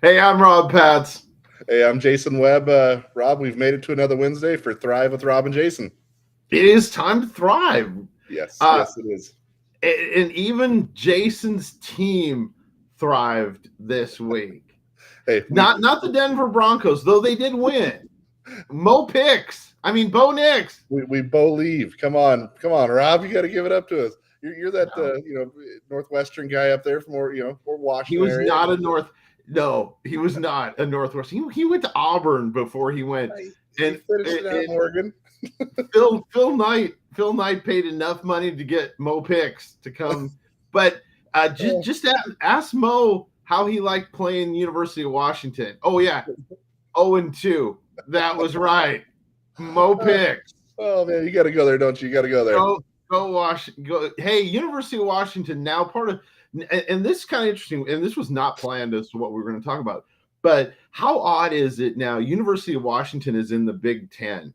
Hey, I'm Rob Pats. Hey, I'm Jason Webb. Rob, we've made it to another Wednesday for Thrive with Rob and Jason. It is time to thrive. Yes, Uh, yes, it is. and even Jason's team thrived this week. Hey, Not the Denver Broncos, though they did win. Mo Picks. I mean, Bo Nix. we believe. Come on, Rob. You got to give it up to us. You're that No, Northwestern guy up there from more he Washington was area. not a North. No, he was not a Northwest. He went to Auburn before he went. He And, finished it out, Morgan. Phil Knight paid enough money to get Mo Picks to come, but just ask Mo how he liked playing University of Washington. Oh yeah, 0-2. That was right. Mo Picks. Oh man, you got to go there, don't you? You got to go there. Go. Hey, University of Washington now part of, and this is kind of interesting. And this was not planned as to what we were going to talk about. But how odd is it now? University of Washington is in the Big Ten,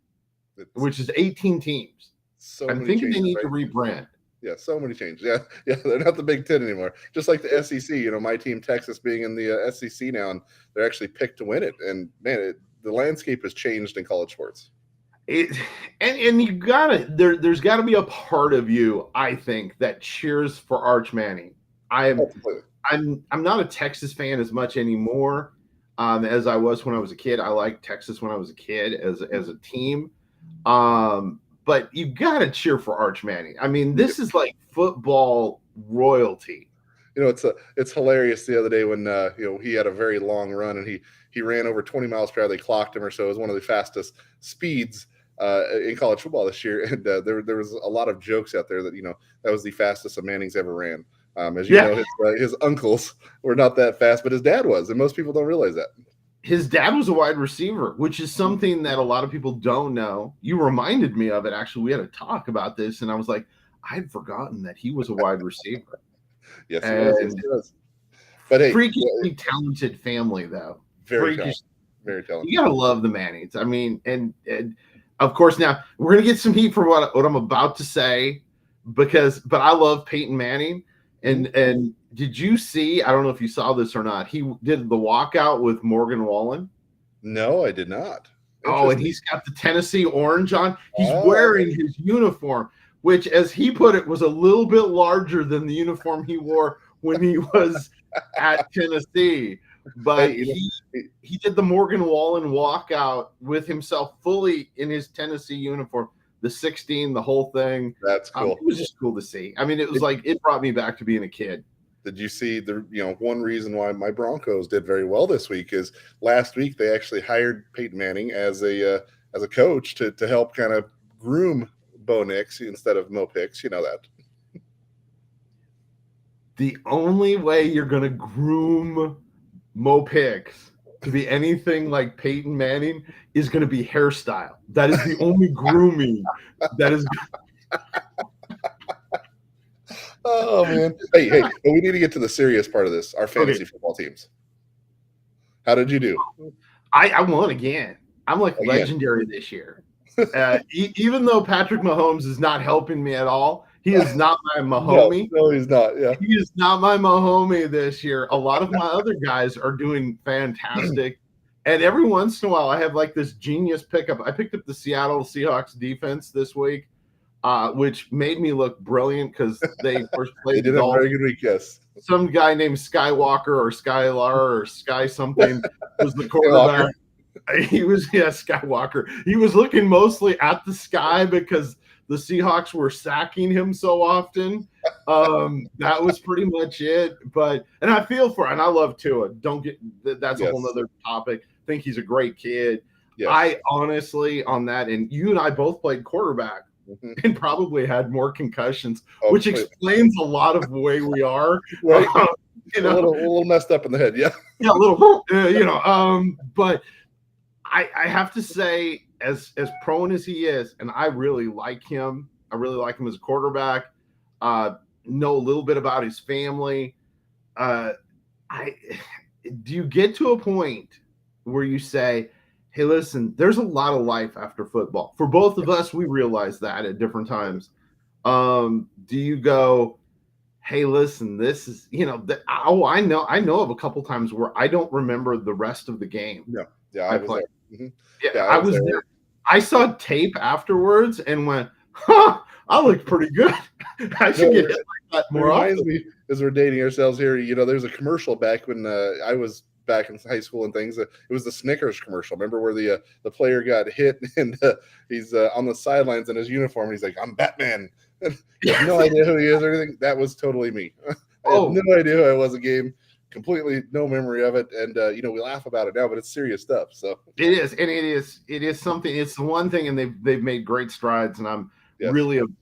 which is 18 teams. So I'm thinking they need to rebrand. Yeah, so many changes. Yeah, they're not the Big Ten anymore. Just like the SEC, my team Texas being in the SEC now, and they're actually picked to win it. And man, the landscape has changed in college sports. And you gotta there's got to be a part of you, I think, that cheers for Arch Manning. I'm not a Texas fan as much anymore as I was when I was a kid. I liked Texas when I was a kid as a team. But you got to cheer for Arch Manning. I mean, this is like football royalty. It's hilarious the other day when he had a very long run and he ran over 20 miles per hour. They clocked him or so. It was one of the fastest speeds in college football this year. And there was a lot of jokes out there that that was the fastest a Manning's ever ran. As you know, his uncles were not that fast, but his dad was, and most people don't realize that. His dad was a wide receiver, which is something that a lot of people don't know. You reminded me of it. Actually, we had a talk about this, and I was like, I'd forgotten that he was a wide receiver. Yes, he was. But hey, freakishly talented family, though. Very talented. You gotta love the Mannings. I mean, and of course, now we're gonna get some heat for what I'm about to say, but I love Peyton Manning, and did you see? I don't know if you saw this or not. He did the walkout with Morgan Wallen. No, I did not. Oh, and he's got the Tennessee orange on. He's wearing his uniform, which, as he put it, was a little bit larger than the uniform he wore when he was at Tennessee. But he did the Morgan Wallen walkout with himself fully in his Tennessee uniform, the 16, the whole thing. That's cool. It was just cool to see. I mean, it was like it brought me back to being a kid. Did you see one reason why my Broncos did very well this week is last week they actually hired Peyton Manning as a coach to help kind of groom Bo Nix instead of Mo Picks. You know that. The only way you're going to groom Mo Picks to be anything like Peyton Manning is going to be hairstyle. That is the only grooming that is. Oh man! Hey! But we need to get to the serious part of this. Our fantasy football teams. How did you do? I won again. I'm like legendary this year. Even though Patrick Mahomes is not helping me at all, he is not my Mahomie. No, he's not. Yeah, he is not my Mahomie this year. A lot of my other guys are doing fantastic, and every once in a while, I have like this genius pickup. I picked up the Seattle Seahawks defense this week. Which made me look brilliant because they first played. They did a very good week, yes. Some guy named Skywalker or Skylar or Sky something was the quarterback. He was Skywalker. He was looking mostly at the sky because the Seahawks were sacking him so often. That was pretty much it. And I feel for it, and I love Tua. That's a whole other topic. I think he's a great kid. Yes. I honestly on that, and you and I both played quarterback. Mm-hmm. And probably had more concussions, which explains a lot of the way we are. Right. A little messed up in the head, yeah. Yeah, a little, but I have to say, as prone as he is, and I really like him. I really like him as a quarterback. Know a little bit about his family. Do you get to a point where you say, hey, listen, there's a lot of life after football. For both of us, we realize that at different times. Do you go, hey, listen, this is, oh, I know of a couple times where I don't remember the rest of the game. Yeah, yeah, I I was played. there. Mhm. Yeah, Yeah, I I was was there. there. I saw tape afterwards and went, huh, I look pretty good. I should get hit like that It more reminds often. me, as we're dating ourselves here, there's a commercial back when I was back in high school and things. It was the Snickers commercial. Remember where the player got hit and he's on the sidelines in his uniform. And he's like, "I'm Batman." He has no idea who he is or anything. That was totally me. I had Oh, no idea who I was a game. Completely no memory of it. And we laugh about it now, but it's serious stuff. So it is, and it is something. It's the one thing, and they've made great strides, and yes.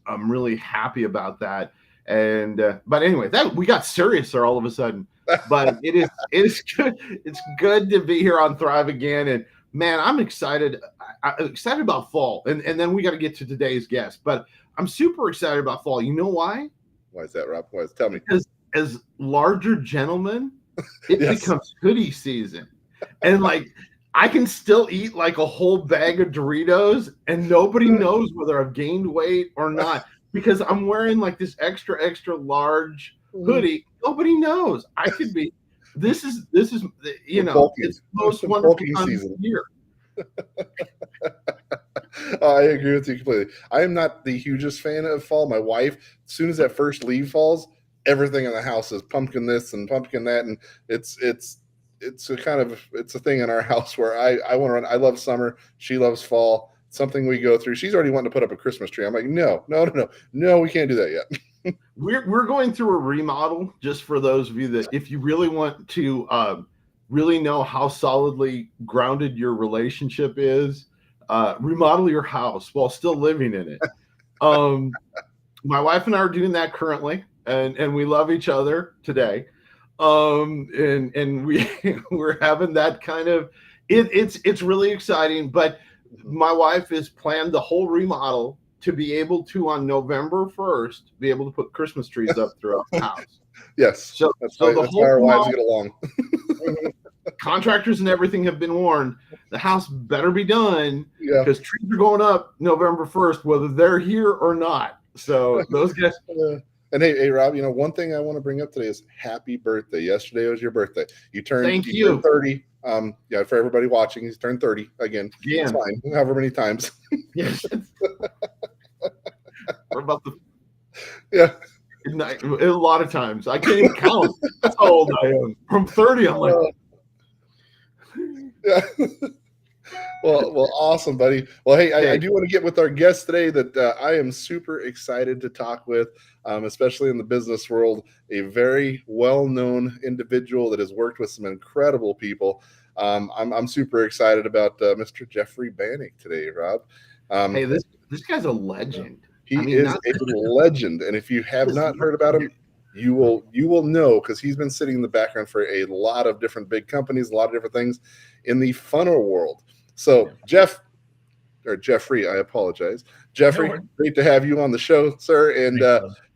I'm really happy about that. And but anyway, that we got serious there all of a sudden. But it is good. It's good to be here on Thrive again, and man, I'm excited. I'm excited about fall, and then we got to get to today's guest. But I'm super excited about fall. You know why? Why is that, Rob? Why is, tell me. Because as larger gentlemen, it Yes. becomes hoodie season. And like I can still eat like a whole bag of Doritos and nobody knows whether I've gained weight or not because I'm wearing like this extra, extra large hoodie. Nobody knows. I could be this is Bulking. it's the most wonderful Bulking time of season. the year. I agree with you completely. I am not the hugest fan of fall. My wife, as soon as that first leaf falls, everything in the house is pumpkin this and pumpkin that, and it's a thing in our house where I want to run. I love summer. She loves fall. Something we go through. She's already wanting to put up a Christmas tree. I'm like, no, we can't do that yet. We're going through a remodel just for those of you that if you really want to really know how solidly grounded your relationship is, remodel your house while still living in it. My wife and I are doing that currently, and we love each other today. And we're having that kind of it's really exciting. But my wife has planned the whole remodel to be able to on November 1st be able to put Christmas trees up throughout the house. Yes, So that's the why whole our wives remodel, get along. contractors and everything have been warned. The house better be done Yeah. because trees are going up November 1st, whether they're here or not. So those guys. And hey, Rob, one thing I want to bring up today is happy birthday. Yesterday was your birthday. You turned 30. Yeah, for everybody watching, he's turned 30 again. Yeah. It's fine. However many times. Yes. We're about the Yeah. A lot of times. I can't even count. That's how old I am. From 30, I'm like, yeah. Well, awesome, buddy. Well, hey, I do want to get with our guest today that I am super excited to talk with, especially in the business world, a very well-known individual that has worked with some incredible people. I'm super excited about Mr. Jeffrey Bannick today, Rob. hey, this guy's a legend. He is a legend, and if you have not heard about him, you will know because he's been sitting in the background for a lot of different big companies, a lot of different things in the funnel world. So, Jeffrey, I apologize. Jeffrey, great to have you on the show, sir. And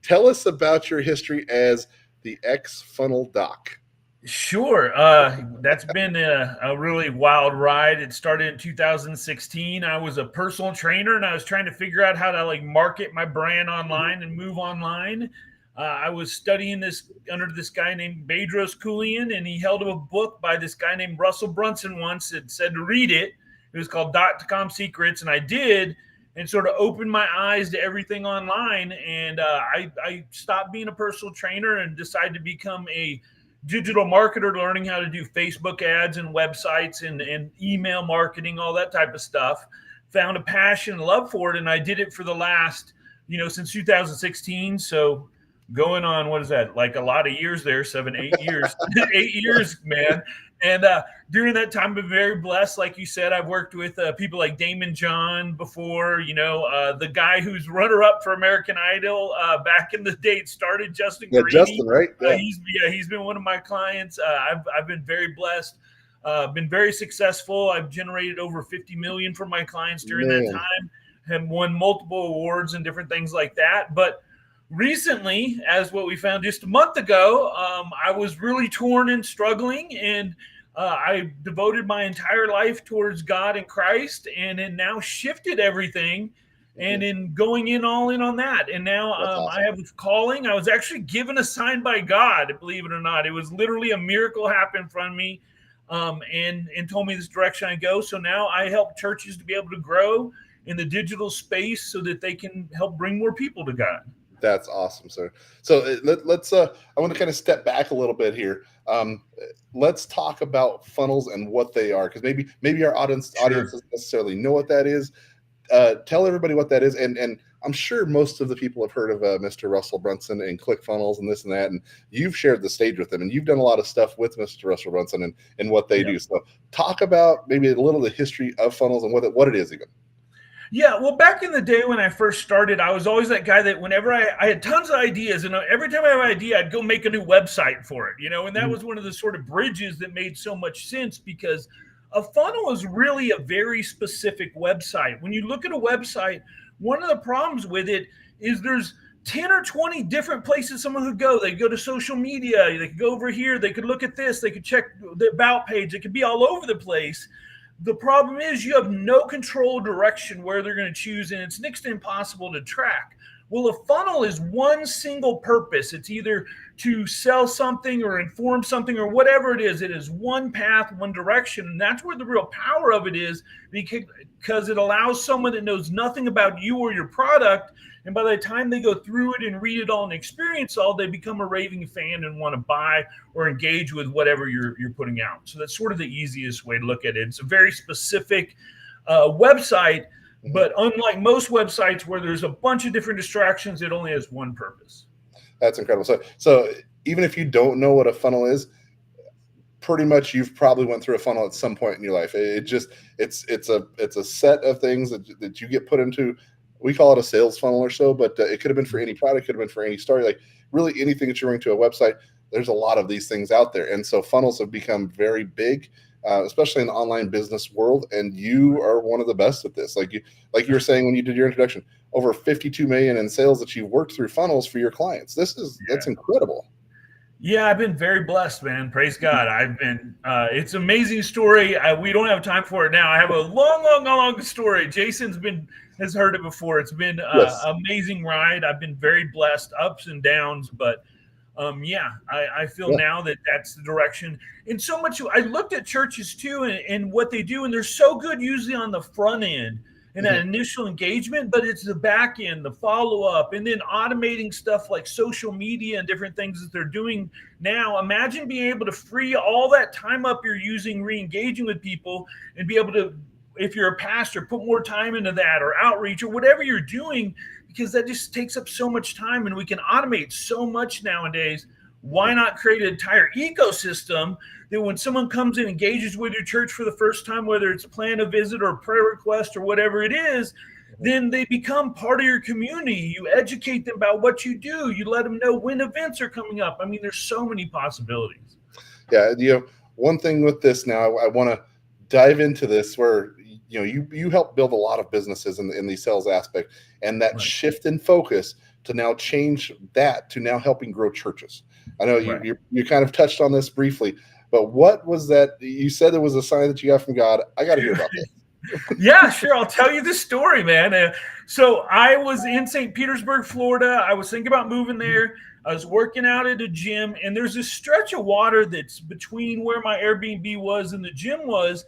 tell us about your history as the ex-funnel doc. Sure. That's been a really wild ride. It started in 2016. I was a personal trainer and I was trying to figure out how to market my brand online and move online. I was studying this under this guy named Bedros Keuilian, and he held up a book by this guy named Russell Brunson once and said to read it. It was called .com Secrets, and I did, and sort of opened my eyes to everything online. And I stopped being a personal trainer and decided to become a digital marketer, learning how to do Facebook ads and websites and email marketing, all that type of stuff. Found a passion and love for it, and I did it for the last, since 2016. So going on, what is that? Like a lot of years there, 8 years, 8 years, man. And during that time, I've been very blessed. Like you said, I've worked with people like Damon John before, the guy who's runner-up for American Idol back in the day. It started Justin Grady. Justin, right? Yeah. He's been one of my clients. I've been very blessed. Been very successful. I've generated over 50 million for my clients during that time. Have won multiple awards and different things like that. But recently, as what we found just a month ago, I was really torn and struggling, and I devoted my entire life towards God and Christ, and it now shifted everything and in going in all in on that. And now Awesome. I have a calling. I was actually given a sign by God, believe it or not. It was literally a miracle happened in front of me, and told me this direction I go. So now I help churches to be able to grow in the digital space so that they can help bring more people to God. That's awesome, sir. So let's I want to kind of step back a little bit here. Let's talk about funnels and what they are, because maybe our audience doesn't necessarily know what that is. Tell everybody what that is, and I'm sure most of the people have heard of Mr. Russell Brunson and ClickFunnels and this and that, and you've shared the stage with them, and you've done a lot of stuff with Mr. Russell Brunson and what they do. So talk about maybe a little of the history of funnels and what it is even. Yeah, well, back in the day when I first started, I was always that guy that whenever I had tons of ideas, and every time I have an idea, I'd go make a new website for it, and that was one of the sort of bridges that made so much sense, because a funnel is really a very specific website. When you look at a website, one of the problems with it is there's 10 or 20 different places someone could go. They could go to social media. They could go over here. They could look at this. They could check the about page. It could be all over the place. The problem is you have no control direction where they're going to choose, and it's next to impossible to track. Well, a funnel is one single purpose. It's either to sell something or inform something or whatever it is. It is one path, one direction. And that's where the real power of it is, because it allows someone that knows nothing about you or your product, and by the time they go through it and read it all and experience all, they become a raving fan and want to buy or engage with whatever you're putting out. So that's sort of the easiest way to look at it. It's a very specific website. But unlike most websites where there's a bunch of different distractions, it only has one purpose. That's incredible. So even if you don't know what a funnel is, pretty much you've probably went through a funnel at some point in your life. It's a set of things that you get put into. We call it a sales funnel or so, but it could have been for any product, could have been for any story, like really anything that you bring to a website. There's a lot of these things out there, and so funnels have become very big. Especially in the online business world, and you are one of the best at this. Like you were saying when you did your introduction, over 52 million in sales that you've worked through funnels for your clients. That's incredible. Yeah, I've been very blessed, man. Praise God. I've been. It's an amazing story. We don't have time for it now. I have a long story. Jason's has heard it before. It's been an amazing ride. I've been very blessed, ups and downs, but. I feel now that that's the direction. And so much, I looked at churches too and what they do, and they're so good usually on the front end and that initial engagement, but it's the back end, the follow-up, and then automating stuff like social media and different things that they're doing now. Imagine being able to free all that time up you're using re-engaging with people and be able to, if you're a pastor, put more time into that or outreach or whatever you're doing, because that just takes up so much time, and we can automate so much nowadays. Why not create an entire ecosystem that when someone comes and engages with your church for the first time, whether it's plan a visit or a prayer request or whatever it is, then they become part of your community. You educate them about what you do. You let them know when events are coming up. I mean, there's so many possibilities. Yeah, one thing with this now, I want to dive into this where you help build a lot of businesses in the sales aspect, and that shift in focus to now change that to now helping grow churches. I know you kind of touched on this briefly, but what was that? You said there was a sign that you got from God. I got to hear about this. Yeah, sure. I'll tell you the story, man. So I was in St. Petersburg, Florida. I was thinking about moving there. I was working out at a gym, and there's this stretch of water that's between where my Airbnb was and the gym was.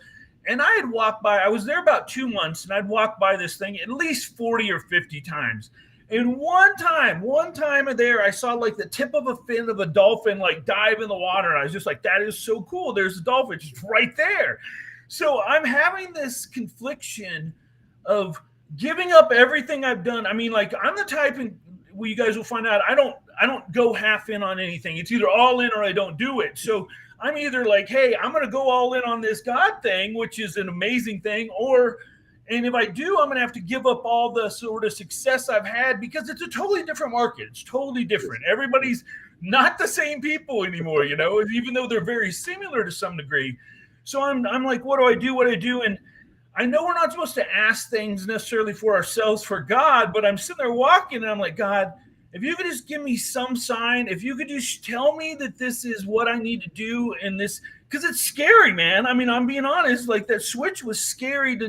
And I had walked by, I was there about 2 months, and I'd walked by this thing at least 40 or 50 times. And one time there, I saw like the tip of a fin of a dolphin like dive in the water. And I was just like, that is so cool. There's a dolphin just right there. So I'm having this confliction of giving up everything I've done. I mean, like I'm the type, and well, you guys will find out, I don't go half in on anything. It's either all in or I don't do it. So I'm either like, hey, I'm going to go all in on this God thing, which is an amazing thing, and if I do, I'm going to have to give up all the sort of success I've had, because it's a totally different market. It's totally different. Everybody's not the same people anymore, even though they're very similar to some degree. So I'm like, what do I do? And I know we're not supposed to ask things necessarily for ourselves, for God, but I'm sitting there walking and I'm like, God, if you could just give me some sign, if you could just tell me that this is what I need to do in this, because it's scary, man. I mean, I'm being honest, like that switch was scary.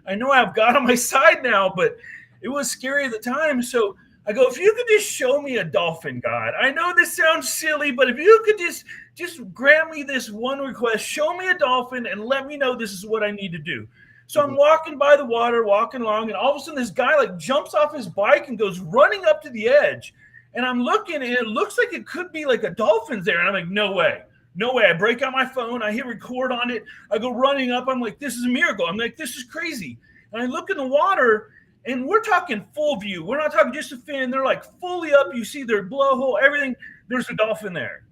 I know I have God on my side now, but it was scary at the time. So I go, if you could just show me a dolphin, God. I know this sounds silly, but if you could just grant me this one request, show me a dolphin and let me know this is what I need to do. So I'm walking by the water, walking along, and all of a sudden this guy like jumps off his bike and goes running up to the edge. And I'm looking, and it looks like it could be like a dolphin's there. And I'm like, no way. No way. I break out my phone. I hit record on it. I go running up. I'm like, this is a miracle. I'm like, this is crazy. And I look in the water, and we're talking full view. We're not talking just a fin. They're like fully up. You see their blowhole, everything. There's a dolphin there.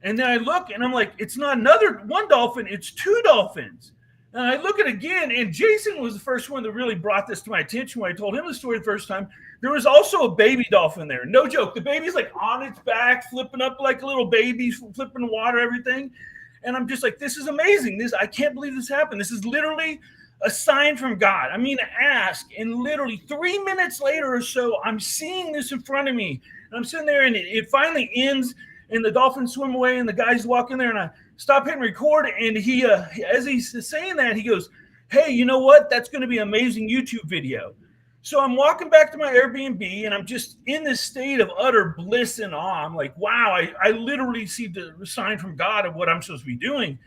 And then I look, and I'm like, it's not another one dolphin. It's two dolphins. And I look at it again, and Jason was the first one that really brought this to my attention when I told him the story the first time. There was also a baby dolphin there. No joke. The baby's like on its back, flipping up like a little baby, flipping the water, everything. And I'm just like, this is amazing. I can't believe this happened. This is literally a sign from God. I mean, ask, and literally 3 minutes later or so, I'm seeing this in front of me. And I'm sitting there, and it finally ends, and the dolphins swim away, and the guy's walking there, and I stop hitting record, and he, as he's saying that, he goes, hey, you know what? That's going to be an amazing YouTube video. So I'm walking back to my Airbnb, and I'm just in this state of utter bliss and awe. I'm like, wow, I literally see the sign from God of what I'm supposed to be doing.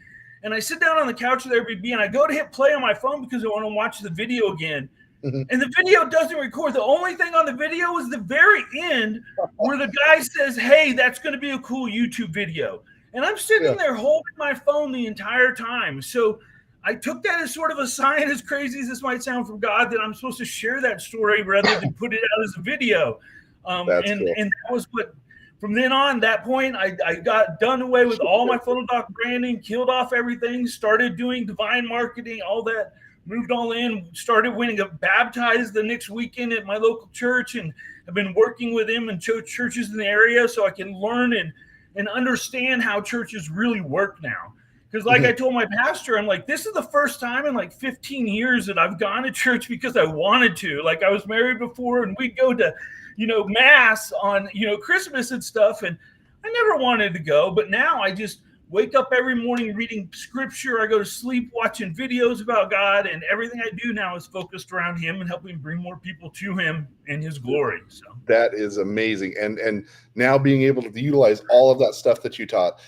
And I sit down on the couch of the Airbnb, and I go to hit play on my phone because I want to watch the video again. And the video doesn't record. The only thing on the video is the very end where the guy says, hey, that's going to be a cool YouTube video. And I'm sitting there holding my phone the entire time. So I took that as sort of a sign, as crazy as this might sound, from God, that I'm supposed to share that story rather than put it out as a video. And that was what, from then on, that point, I got done away with all my PhotoDoc branding, killed off everything, started doing divine marketing, all that, moved all in, started winning, got baptized the next weekend at my local church, and I've been working with them and churches in the area so I can learn and understand how churches really work now. Because like I told my pastor, I'm like, this is the first time in like 15 years that I've gone to church because I wanted to. Like, I was married before, and we'd go to, mass on, Christmas and stuff. And I never wanted to go. But now I just wake up every morning reading scripture. I go to sleep watching videos about God, and everything I do now is focused around him and helping bring more people to him in his glory. So that is amazing. And now being able to utilize all of that stuff that you taught,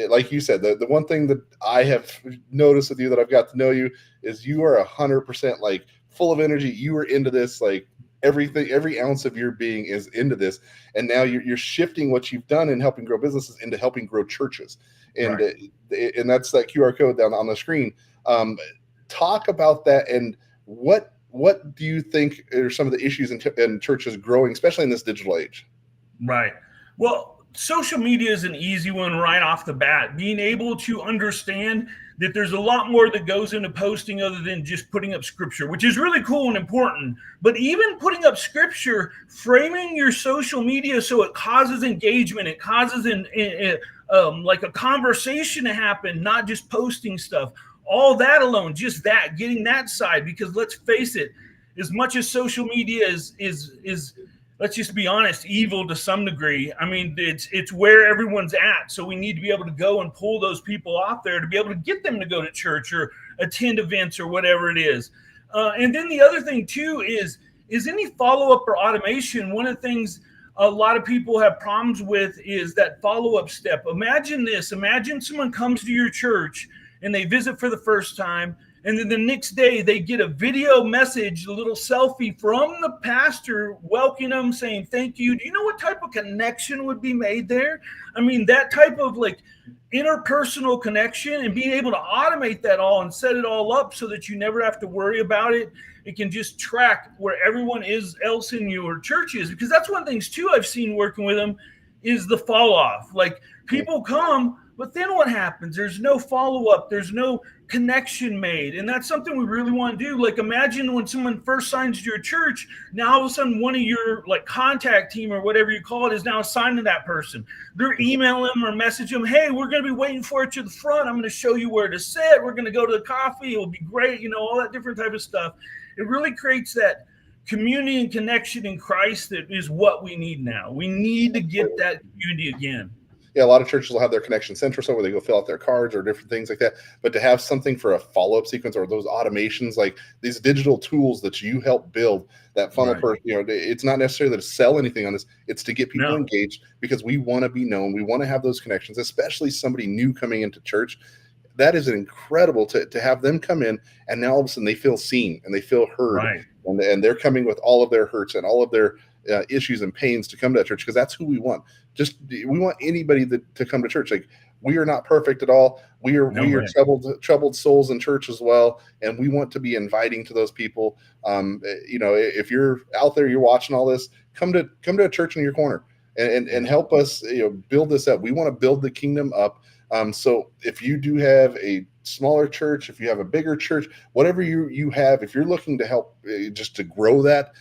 like you said, the one thing that I have noticed with you that I've got to know you is you are 100% like full of energy. You are into this, like everything, every ounce of your being is into this. And now you're shifting what you've done in helping grow businesses into helping grow churches. And and that's that QR code down on the screen. Talk about that, and what do you think are some of the issues in churches growing, especially in this digital age? Right. Well, social media is an easy one right off the bat. Being able to understand that there's a lot more that goes into posting other than just putting up scripture, which is really cool and important. But even putting up scripture, framing your social media so it causes engagement, it causes like a conversation to happen, not just posting stuff. All that alone, just that, getting that side, because let's face it, as much as social media is let's just be honest, evil to some degree. I mean, it's where everyone's at. So we need to be able to go and pull those people off there to be able to get them to go to church or attend events or whatever it is. And then the other thing too is any follow-up or automation. One of the things a lot of people have problems with is that follow-up step. Imagine this. Imagine someone comes to your church and they visit for the first time, and then the next day they get a video message, a little selfie from the pastor welcoming them, saying thank you. Do you know what type of connection would be made there? I mean, that type of like interpersonal connection, and being able to automate that all and set it all up so that you never have to worry about it. It can just track where everyone else in your church is, because that's one of the things too I've seen working with them is the fall off. Like, people come, but then what happens? There's no follow-up. There's no connection made. And that's something we really want to do. Like, imagine when someone first signs to your church, now all of a sudden one of your like contact team or whatever you call it is now assigned to that person. They're emailing them or message them, hey, we're going to be waiting for you to the front. I'm going to show you where to sit. We're going to go to the coffee. It'll be great. All that different type of stuff. It really creates that community and connection in Christ that is what we need now. We need to get that community again. Yeah, a lot of churches will have their connection center, so where they go fill out their cards or different things like that. But to have something for a follow-up sequence or those automations, like these digital tools that you help build that funnel Right. per, it's not necessarily to sell anything on this. It's to get people No. engaged because we want to be known. We want to have those connections, especially somebody new coming into church. That is incredible to have them come in and now all of a sudden they feel seen and they feel heard. Right. And they're coming with all of their hurts and all of their issues and pains to come to that church, because that's who we want. We want anybody to come to church. Like, we are not perfect at all. We are troubled souls in church as well, and we want to be inviting to those people. If you're out there, you're watching all this, come to a church in your corner and help us build this up. We want to build the kingdom up. So if you do have a smaller church, if you have a bigger church, whatever you have, if you're looking to help just to grow that,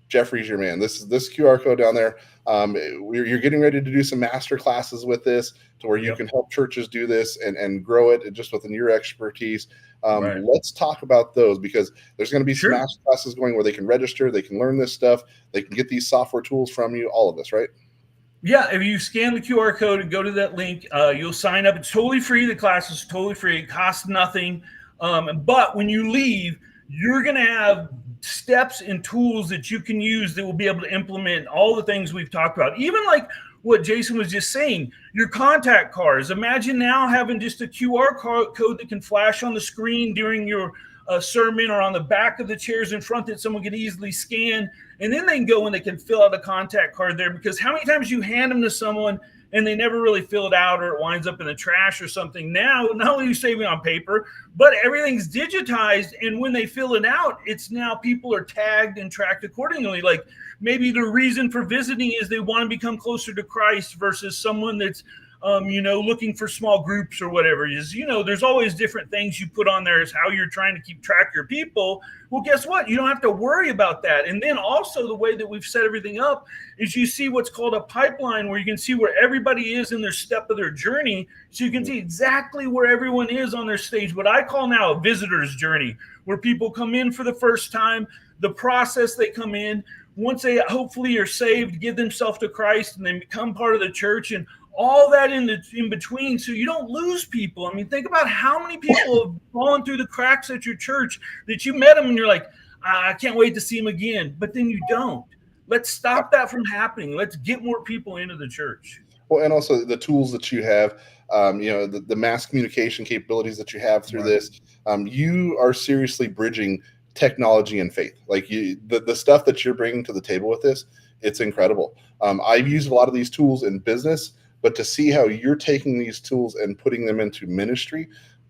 Jeffrey's your man. This QR code down there. You're getting ready to do some master classes with this to where you can help churches do this and grow it just within your expertise. Let's talk about those, because there's going to be some master classes going where they can register, they can learn this stuff, they can get these software tools from you, all of this, right? Yeah, if you scan the QR code and go to that link, you'll sign up. It's totally free. The class is totally free. It costs nothing. But when you leave, you're going to have steps and tools that you can use that will be able to implement all the things we've talked about. Even like what Jason was just saying, your contact cards. Imagine now having just a QR code that can flash on the screen during your sermon, or on the back of the chairs in front that someone can easily scan. And then they can go and they can fill out a contact card there, because how many times you hand them to someone and they never really fill it out, or it winds up in the trash or something. Now, not only are you saving on paper, but everything's digitized. And when they fill it out, it's now people are tagged and tracked accordingly. Like, maybe the reason for visiting is they want to become closer to Christ versus someone that's, looking for small groups or whatever. There's always different things you put on there as how you're trying to keep track of your people. Well, guess what? You don't have to worry about that. And then also the way that we've set everything up is you see what's called a pipeline, where you can see where everybody is in their step of their journey. So you can see exactly where everyone is on their stage, what I call now a visitor's journey, where people come in for the first time, the process they come in, once they hopefully are saved, give themselves to Christ, and then become part of the church, and all that in between, so you don't lose people. I mean, think about how many people have fallen through the cracks at your church that you met them and you're like, I can't wait to see them again, but then you don't. Let's stop that from happening. Let's get more people into the church. Well, and also the tools that you have, the mass communication capabilities that you have through this, you are seriously bridging technology and faith. Like, the stuff that you're bringing to the table with this, it's incredible. I've used a lot of these tools in business, but to see how you're taking these tools and putting them into ministry,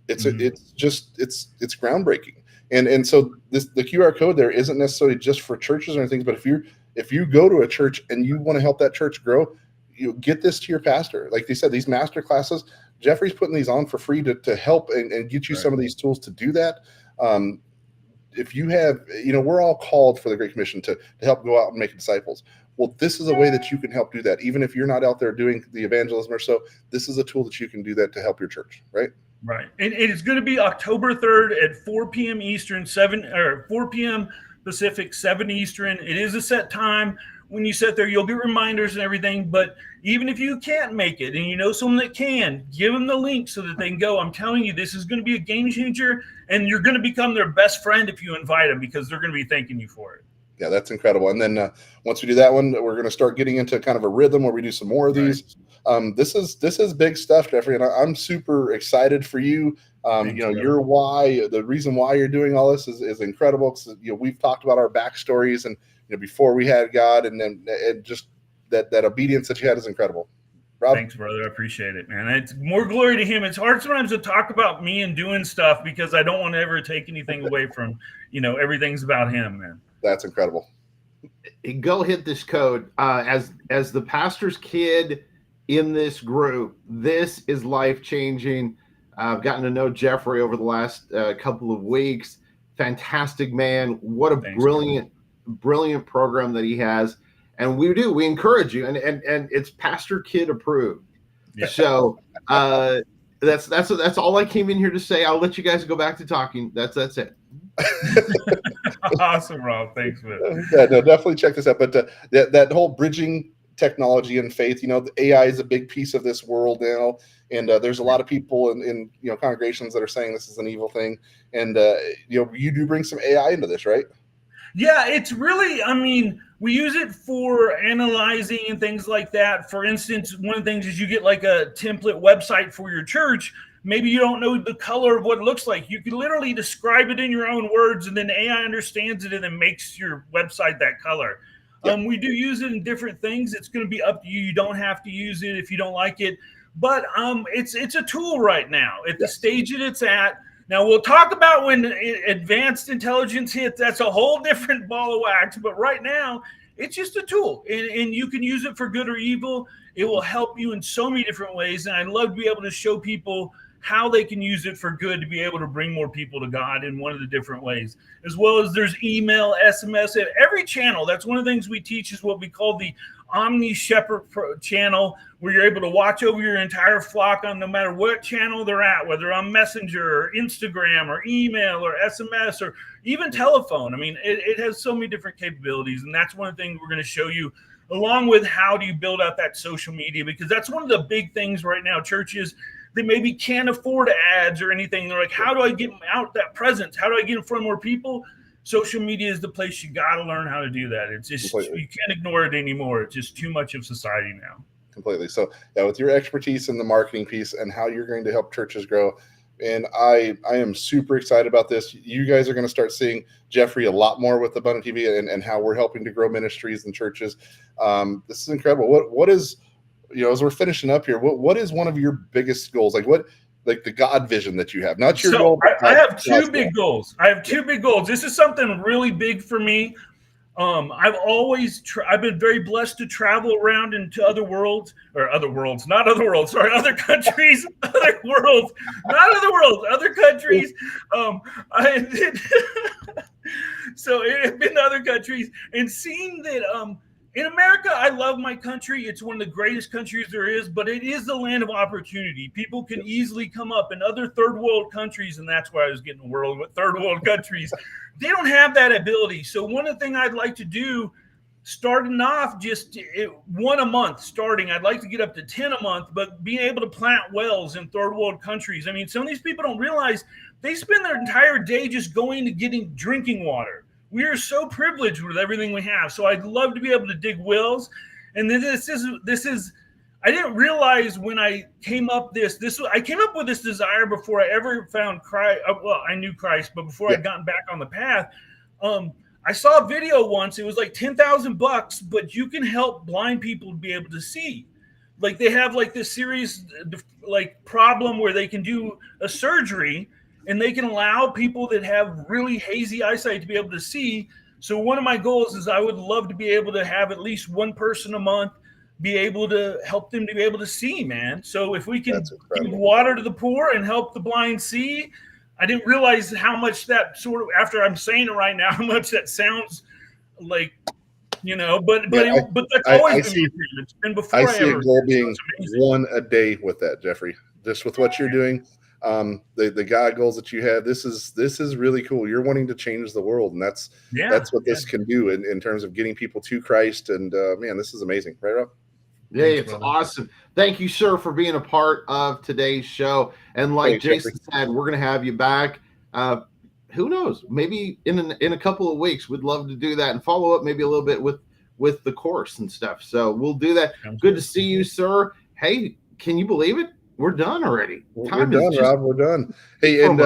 it's groundbreaking. And so the QR code there isn't necessarily just for churches or anything, but if you go to a church and you want to help that church grow, you get this to your pastor. Like they said, these master classes, Jeffrey's putting these on for free to help and get you some of these tools to do that. If you have, we're all called for the Great Commission to help go out and make disciples. Well, this is a way that you can help do that. Even if you're not out there doing the evangelism or so, this is a tool that you can do that to help your church, right? Right. And it's going to be October 3rd at 4 p.m. Eastern, 4 p.m. Pacific, 7 Eastern. It is a set time. When you sit there, you'll get reminders and everything. But even if you can't make it and you know someone that can, give them the link so that they can go. I'm telling you, this is going to be a game changer, and you're going to become their best friend if you invite them, because they're going to be thanking you for it. Yeah, that's incredible. And then once we do that one, we're going to start getting into kind of a rhythm where we do some more of these. This is big stuff, Jeffrey, and I'm super excited for you. Your why, the reason why you're doing all this is incredible. Because, we've talked about our backstories and before we had God, and then just that obedience that you had is incredible. Rob? Thanks, brother. I appreciate it, man. It's more glory to him. It's hard sometimes to talk about me and doing stuff because I don't want to ever take anything away from, everything's about him, man. That's incredible. Go hit this code. As the pastor's kid in this group, this is life-changing. I've gotten to know Jeffrey over the last couple of weeks. Fantastic man. What a brilliant program that he has. And we encourage you. And it's pastor kid approved. Yeah. So that's all I came in here to say. I'll let you guys go back to talking. That's it. Awesome, Rob. Thanks, man. Yeah, no, definitely check this out. But that whole bridging technology and faith. The AI is a big piece of this world now, and there's a lot of people in congregations that are saying this is an evil thing, and you do bring some AI into this, right? Yeah, it's really, I mean, we use it for analyzing and things like that. For instance, one of the things is you get like a template website for your church. Maybe you don't know the color of what it looks like. You can literally describe it in your own words, and then AI understands it and then makes your website that color. Yep. We do use it in different things. It's going to be up to you. You don't have to use it if you don't like it. But it's a tool right now at the stage that it's at. Now, we'll talk about when advanced intelligence hits. That's a whole different ball of wax. But right now, it's just a tool, and you can use it for good or evil. It will help you in so many different ways. And I'd love to be able to show people how they can use it for good to be able to bring more people to God in one of the different ways, as well as there's email, SMS, at every channel. That's one of the things we teach is what we call the Omni Shepherd channel, where you're able to watch over your entire flock on no matter what channel they're at, whether on Messenger or Instagram or email or SMS or even telephone. I mean, it has so many different capabilities, and that's one of the things we're going to show you, along with how do you build out that social media, because that's one of the big things right now. Churches, they maybe can't afford ads or anything. They're like, how do I get out that presence? How do I get in front of more people? Social media is the place you got to learn how to do that. It's just, you can't ignore it anymore. It's just too much of society now. Completely. So yeah, with your expertise in the marketing piece and how you're going to help churches grow, and I am super excited about this. You guys are going to start seeing Jeffrey a lot more with Abundant TV and how we're helping to grow ministries and churches. This is incredible. What is, as we're finishing up here, what is one of your biggest goals? Like the God vision that you have, not your goal. I have two big goals. I have two big goals. This is something really big for me. I've always I've been very blessed to travel around into other countries, other countries. I did. So it's been other countries and seeing that, in America, I love my country. It's one of the greatest countries there is, but it is the land of opportunity. People can easily come up in other third world countries, and that's why I was getting world with third world countries. They don't have that ability. So one of the things I'd like to do, starting off just one a month starting, I'd like to get up to 10 a month, but being able to plant wells in third world countries. I mean, some of these people don't realize they spend their entire day just going to getting drinking water. We are so privileged with everything we have. So I'd love to be able to dig wells. And then this is, I didn't realize when I came up I came up with this desire before I ever found Christ. Well, I knew Christ, but before I'd gotten back on the path, I saw a video once. It was like $10,000, but you can help blind people be able to see. Like they have like this serious like problem where they can do a surgery and they can allow people that have really hazy eyesight to be able to see. So one of my goals is I would love to be able to have at least one person a month be able to help them to be able to see, man. So if we can give water to the poor and help the blind see, I didn't realize how much that sort of, after I'm saying it right now, how much that sounds like, but that's always been before I see a goal being one a day with that, Jeffrey, just with what you're doing. The God goals that you have, this is really cool. You're wanting to change the world, and that's what this can do in terms of getting people to Christ. And man, this is amazing, right, Rob? Yeah, it's awesome. Thank you, sir, for being a part of today's show. And like Jason said, we're going to have you back. Who knows? Maybe in a couple of weeks. We'd love to do that and follow up maybe a little bit with the course and stuff. So we'll do that. Good to see you, sir. Hey, can you believe it? We're done already. We're done, Rob. We're done. Hey, and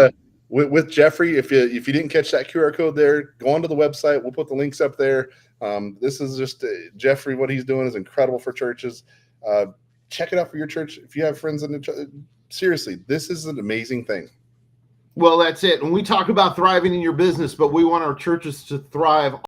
with Jeffrey, if you didn't catch that QR code there, go onto the website. We'll put the links up there. This is just Jeffrey. What he's doing is incredible for churches. Check it out for your church. If you have friends in the church, seriously, this is an amazing thing. Well, that's it. And we talk about thriving in your business, but we want our churches to thrive